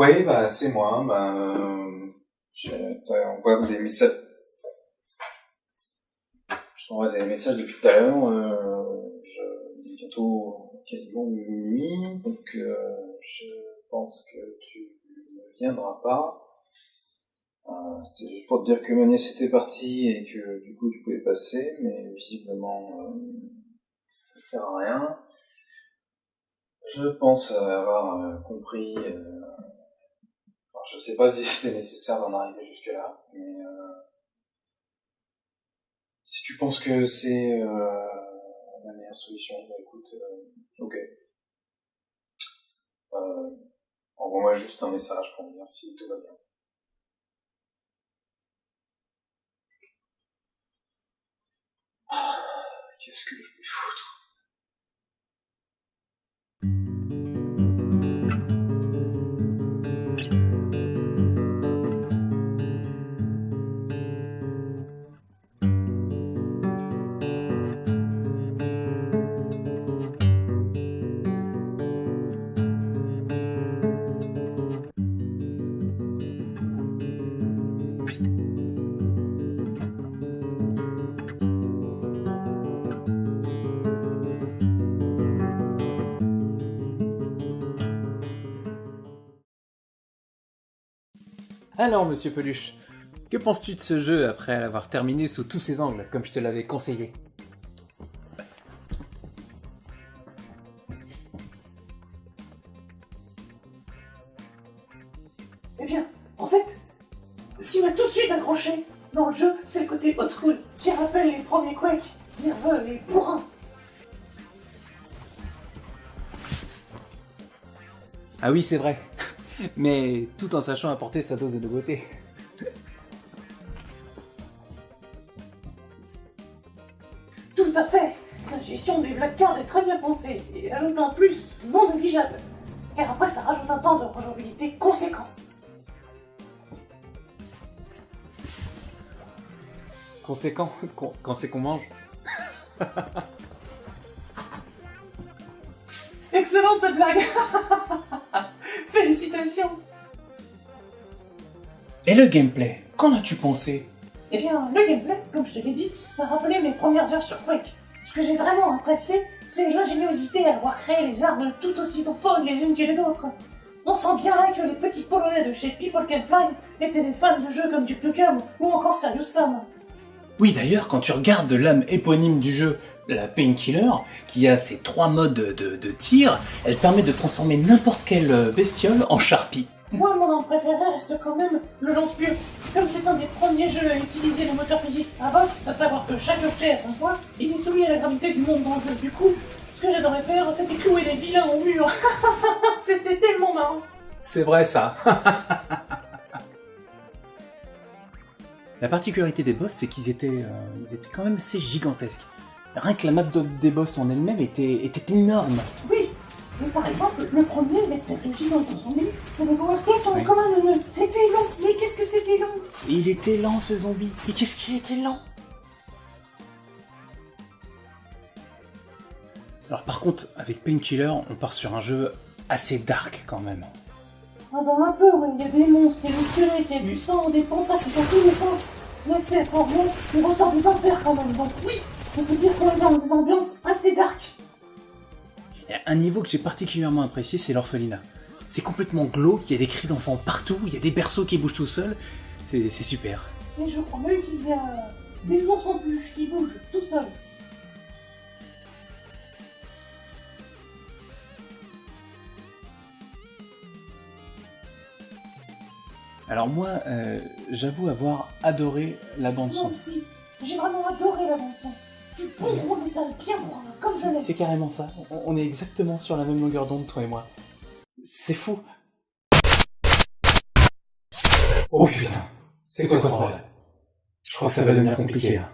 Oui, bah c'est moi. On voit des messages. Je t'envoie des messages depuis tout à l'heure. Il est bientôt quasiment minuit, donc je pense que tu ne viendras pas. C'était juste pour te dire que ma nièce était partie et que du coup tu pouvais passer, mais visiblement ça ne sert à rien. Je pense avoir compris. Alors, je sais pas si c'était nécessaire d'en arriver jusque-là, mais si tu penses que c'est la meilleure solution, bah écoute, ok. Envoie-moi juste un message pour me dire si tout va bien. Qu'est-ce que je vais foutre? Alors, monsieur Peluche, que penses-tu de ce jeu après l'avoir terminé sous tous ses angles, comme je te l'avais conseillé? Eh bien, en fait, ce qui m'a tout de suite accroché dans le jeu, c'est le côté old school, qui rappelle les premiers Quake, nerveux et bourrins. Ah oui, c'est vrai. Mais tout en sachant apporter sa dose de nouveauté. Tout à fait. La gestion des black cards est très bien pensée et ajoute un plus non négligeable. Car après, ça rajoute un temps de rejouabilité conséquent. Conséquent, quand c'est qu'on mange. Excellente cette blague. Félicitations. Et le gameplay, qu'en as-tu pensé? Eh bien, le gameplay, comme je te l'ai dit, m'a rappelé mes premières heures sur Quake. Ce que j'ai vraiment apprécié, c'est l'ingéniosité à avoir créé les armes tout aussi folles les unes que les autres. On sent bien là que les petits Polonais de chez People Can Fly étaient des fans de jeux comme Duke Nukem ou encore Serious Sam. Oui, d'ailleurs, quand tu regardes l'âme éponyme du jeu, la Painkiller, qui a ses 3 modes de tir, elle permet de transformer n'importe quelle bestiole en charpie. Moi, mon arme préférée reste quand même le lance-pieu. Comme c'est un des premiers jeux à utiliser le moteur physique avant, à savoir que chaque objet a son poids, il est soumis à la gravité du monde dans le jeu. Du coup, ce que j'adorais faire, c'était clouer les vilains au mur. C'était tellement marrant. C'est vrai ça. La particularité des boss, c'est qu'ils étaient quand même assez gigantesques. Rien que la map des boss en elle-même était énorme. Oui, mais par exemple, le premier, l'espèce de gigant zombie, le Powerclaw tombe comme un neuneu. C'était long, mais qu'est-ce que c'était long? Et il était lent ce zombie. Et qu'est-ce qu'il était lent? Alors par contre, avec Painkiller, on part sur un jeu assez dark quand même. Ah bah un peu, ouais, il y a des monstres, il y a des squelettes, il y a du sang, des tentacules dans tous les sens. L'accès sans rien, on ressort des enfers quand même, donc oui, on peut dire qu'on est dans des ambiances assez dark. Il y a un niveau que j'ai particulièrement apprécié, c'est l'orphelinat. C'est complètement glauque, il y a des cris d'enfants partout, il y a des berceaux qui bougent tout seuls, c'est super. Et je crois même qu'il y a des ours en peluche qui bougent tout seuls. Alors moi, j'avoue avoir adoré la bande Moi son. aussi, j'ai vraiment adoré la bande-son. Du bon gros métal bien brun, comme je l'aime. C'est carrément ça, on est exactement sur la même longueur d'onde, toi et moi. C'est fou. Oh putain, c'est quoi ce bordel? Je crois que ça va devenir compliqué là.